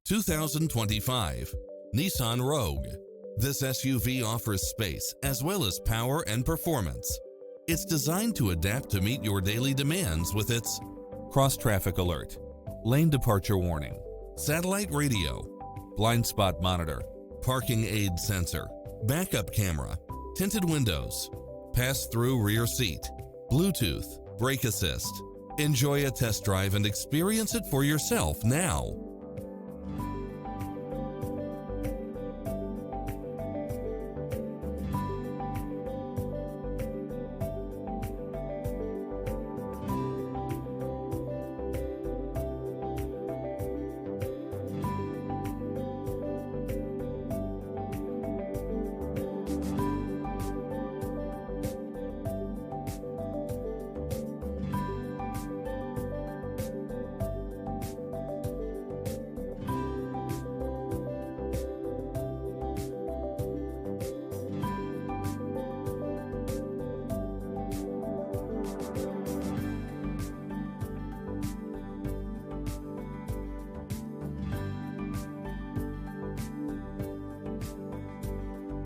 2025 Nissan Rogue. This SUV offers space as well as power and performance. It's designed to adapt to meet your daily demands with its cross-traffic alert, lane departure warning, satellite radio, blind spot monitor, parking aid sensor, backup camera, tinted windows, pass-through rear seat, Bluetooth, brake assist. Enjoy a test drive and experience it for yourself now.